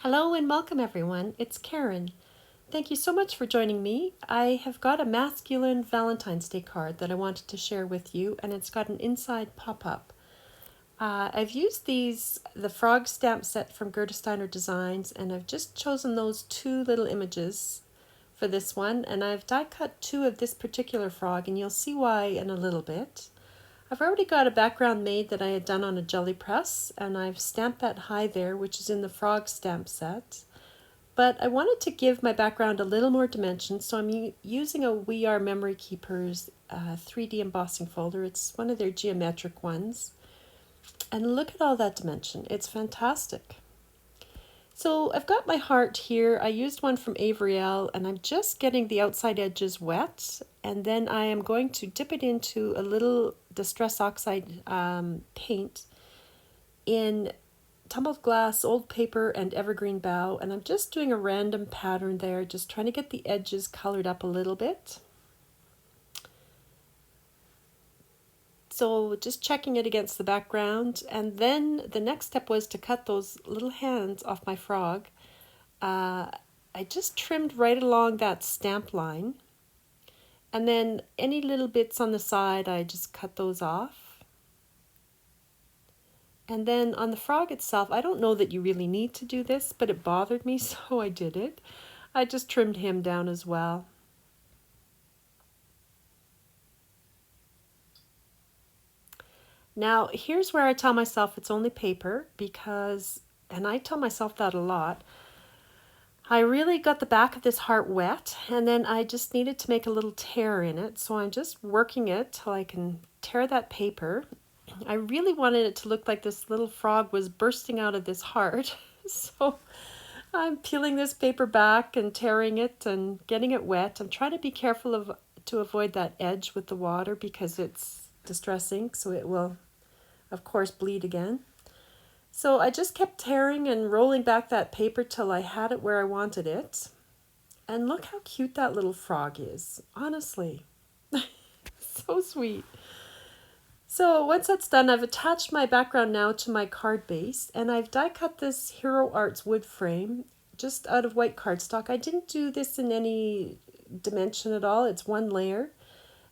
Hello and welcome everyone, it's Karen. Thank you so much for joining me. I have got a masculine Valentine's Day card that I wanted to share with you, and it's got an inside pop-up. I've used the frog stamp set from Gerda Steiner Designs, and I've just chosen those two little images for this one, and I've die cut two of this particular frog, and you'll see why in a little bit. I've already got a background made that I had done on a jelly press, and I've stamped that high there, which is in the frog stamp set. But I wanted to give my background a little more dimension, so I'm using a We Are Memory Keepers 3D embossing folder. It's one of their geometric ones. And look at all that dimension. It's fantastic. So I've got my heart here. I used one from Avery, Elle, and I'm just getting the outside edges wet. And then I am going to dip it into a little Distress Oxide paint in tumbled glass, old paper, and evergreen bough, and I'm just doing a random pattern there, just trying to get the edges colored up a little bit. So just checking it against the background, and then the next step was to cut those little hands off my frog. I just trimmed right along that stamp line, and then any little bits on the side I just cut those off. And then on the frog itself, I don't know that you really need to do this, but it bothered me, so I did it. I just trimmed him down as well. Now, here's where I tell myself it's only paper because, and I tell myself that a lot, I really got the back of this heart wet, and then I just needed to make a little tear in it. So I'm just working it till I can tear that paper. I really wanted it to look like this little frog was bursting out of this heart. So I'm peeling this paper back and tearing it and getting it wet. I'm trying to be careful to avoid that edge with the water because it's distress ink, so it will, of course, bleed again. So I just kept tearing and rolling back that paper till I had it where I wanted it. And look how cute that little frog is, honestly. So sweet. So once that's done, I've attached my background now to my card base, and I've die cut this Hero Arts wood frame just out of white cardstock. I didn't do this in any dimension at all. It's one layer.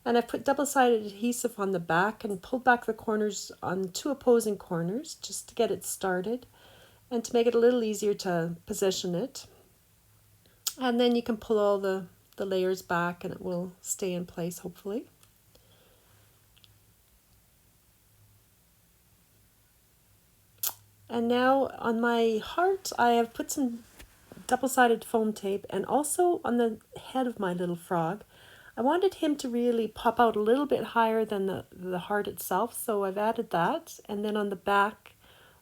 And I've put double-sided adhesive on the back and pulled back the corners on two opposing corners just to get it started and to make it a little easier to position it. And then you can pull all the layers back and it will stay in place, hopefully. And now on my heart, I have put some double-sided foam tape, and also on the head of my little frog, I wanted him to really pop out a little bit higher than the heart itself, so I've added that. And then on the back,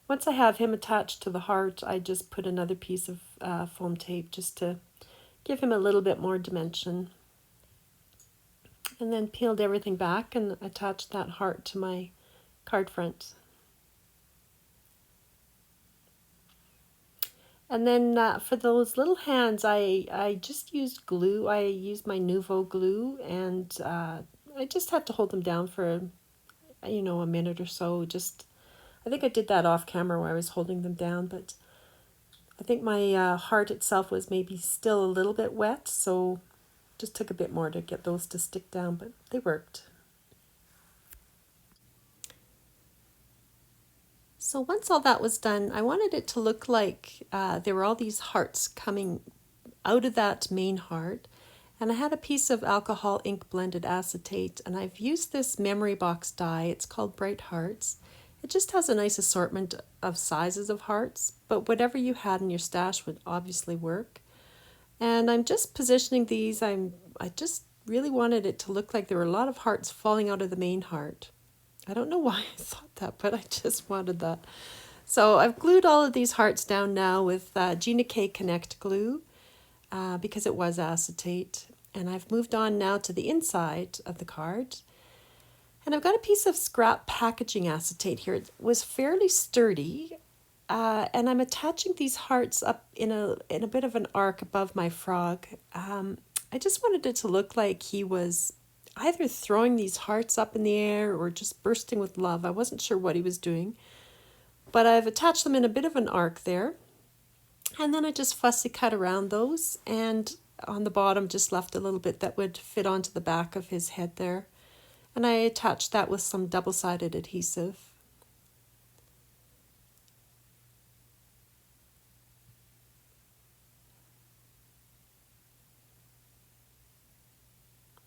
once I have him attached to the heart, I just put another piece of foam tape just to give him a little bit more dimension. And then peeled everything back and attached that heart to my card front. And then for those little hands, I just used glue. I used my Nuvo glue, and I just had to hold them down for, a minute or so. I think I did that off camera where I was holding them down, but I think my heart itself was maybe still a little bit wet, so just took a bit more to get those to stick down, but they worked. So once all that was done, I wanted it to look like there were all these hearts coming out of that main heart. And I had a piece of alcohol ink blended acetate, and I've used this memory box die. It's called Bright Hearts. It just has a nice assortment of sizes of hearts, but whatever you had in your stash would obviously work. And I'm just positioning these. I just really wanted it to look like there were a lot of hearts falling out of the main heart. I don't know why I thought that, but I just wanted that. So I've glued all of these hearts down now with Gina K Connect glue because it was acetate. And I've moved on now to the inside of the card. And I've got a piece of scrap packaging acetate here. It was fairly sturdy. And I'm attaching these hearts up in a bit of an arc above my frog. I just wanted it to look like he was either throwing these hearts up in the air or just bursting with love. I wasn't sure what he was doing, but I've attached them in a bit of an arc there. And then I just fussy cut around those, and on the bottom just left a little bit that would fit onto the back of his head there. And I attached that with some double-sided adhesive.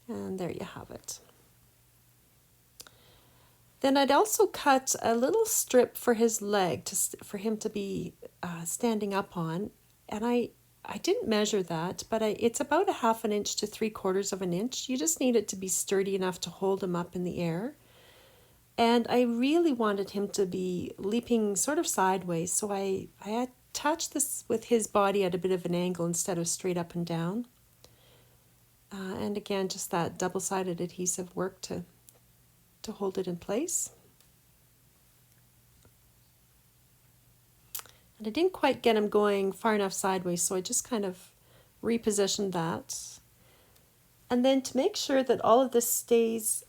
And there you have it. Then I'd also cut a little strip for his leg for him to be standing up on. And I didn't measure that, but it's about 1/2 inch to 3/4 of an inch. You just need it to be sturdy enough to hold him up in the air. And I really wanted him to be leaping sort of sideways, so I attached this with his body at a bit of an angle instead of straight up and down. And again, just that double-sided adhesive work to hold it in place. And I didn't quite get him going far enough sideways, so I just kind of repositioned that. And then to make sure that all of this stays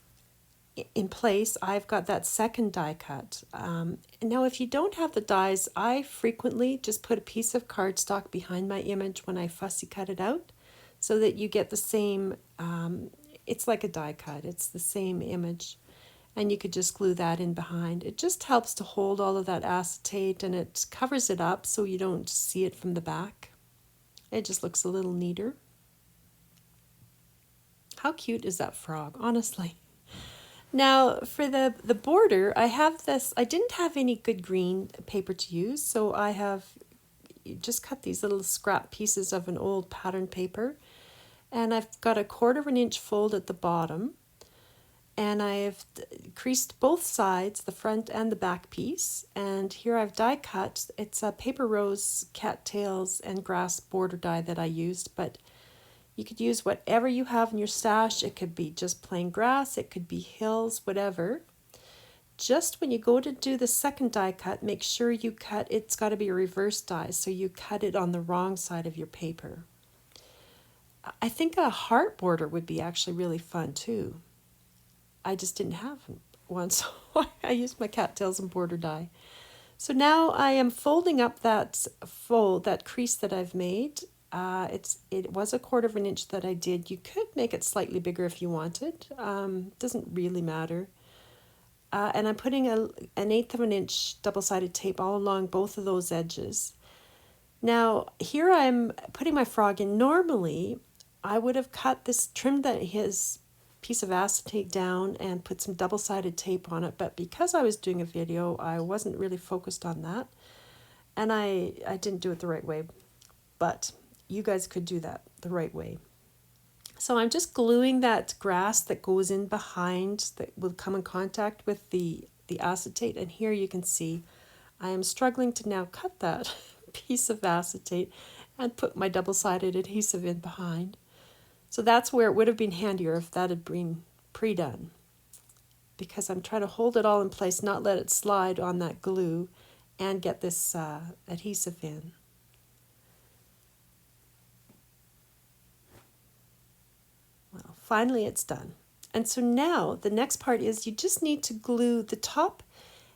in place, I've got that second die cut. Now, if you don't have the dies, I frequently just put a piece of cardstock behind my image when I fussy cut it out, so that you get the same, it's like a die cut, it's the same image. And you could just glue that in behind. It just helps to hold all of that acetate, and it covers it up so you don't see it from the back. It just looks a little neater. How cute is that frog, honestly? Now for the border, I have this, I didn't have any good green paper to use, so I have just cut these little scrap pieces of an old pattern paper, and I've got a 1/4 inch fold at the bottom, and I've creased both sides, the front and the back piece, and here I've die cut. It's a Paper Rose, Cattails, and Grass border die that I used, but you could use whatever you have in your stash. It could be just plain grass, it could be hills, whatever. Just when you go to do the second die cut, make sure you cut, it's got to be a reverse die, so you cut it on the wrong side of your paper. I think a heart border would be actually really fun too. I just didn't have one, so I used my Cattails and border die. So now I am folding up that crease that I've made. It was a 1/4 inch that I did. You could make it slightly bigger if you wanted. Doesn't really matter. And I'm putting an 1/8 inch double-sided tape all along both of those edges. Now here I'm putting my frog in. Normally I would have trimmed his piece of acetate down and put some double-sided tape on it, but because I was doing a video, I wasn't really focused on that, and I didn't do it the right way, but you guys could do that the right way. So I'm just gluing that grass that goes in behind, that will come in contact with the acetate, and here you can see I am struggling to now cut that piece of acetate and put my double-sided adhesive in behind. So that's where it would have been handier if that had been pre-done, because I'm trying to hold it all in place, not let it slide on that glue, and get this adhesive in. Well, finally it's done. And so now the next part is you just need to glue the top.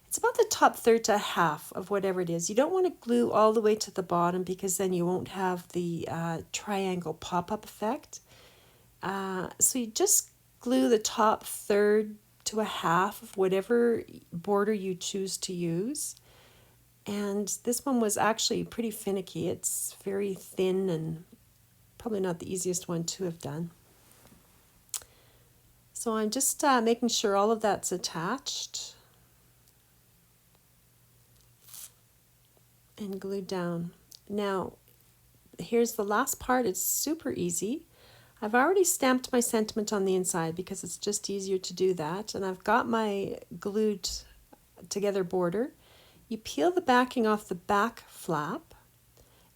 It's about the top third to half of whatever it is. You don't want to glue all the way to the bottom, because then you won't have the triangle pop-up effect. So you just glue the top third to a half of whatever border you choose to use. And this one was actually pretty finicky. It's very thin and probably not the easiest one to have done. So I'm just making sure all of that's attached and glued down. Now, here's the last part. It's super easy. I've already stamped my sentiment on the inside because it's just easier to do that. And I've got my glued together border. You peel the backing off the back flap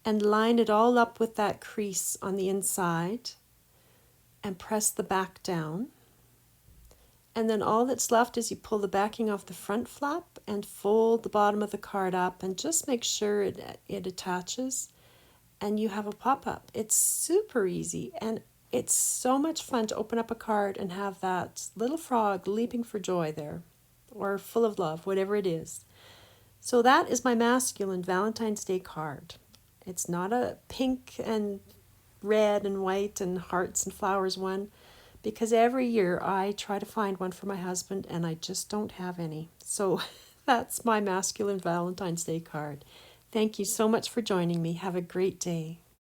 and line it all up with that crease on the inside and press the back down. And then all that's left is you pull the backing off the front flap and fold the bottom of the card up and just make sure it attaches, and you have a pop-up. It's super easy, and it's so much fun to open up a card and have that little frog leaping for joy there, or full of love, whatever it is. So that is my masculine Valentine's Day card. It's not a pink and red and white and hearts and flowers one, because every year I try to find one for my husband and I just don't have any. So that's my masculine Valentine's Day card. Thank you so much for joining me. Have a great day.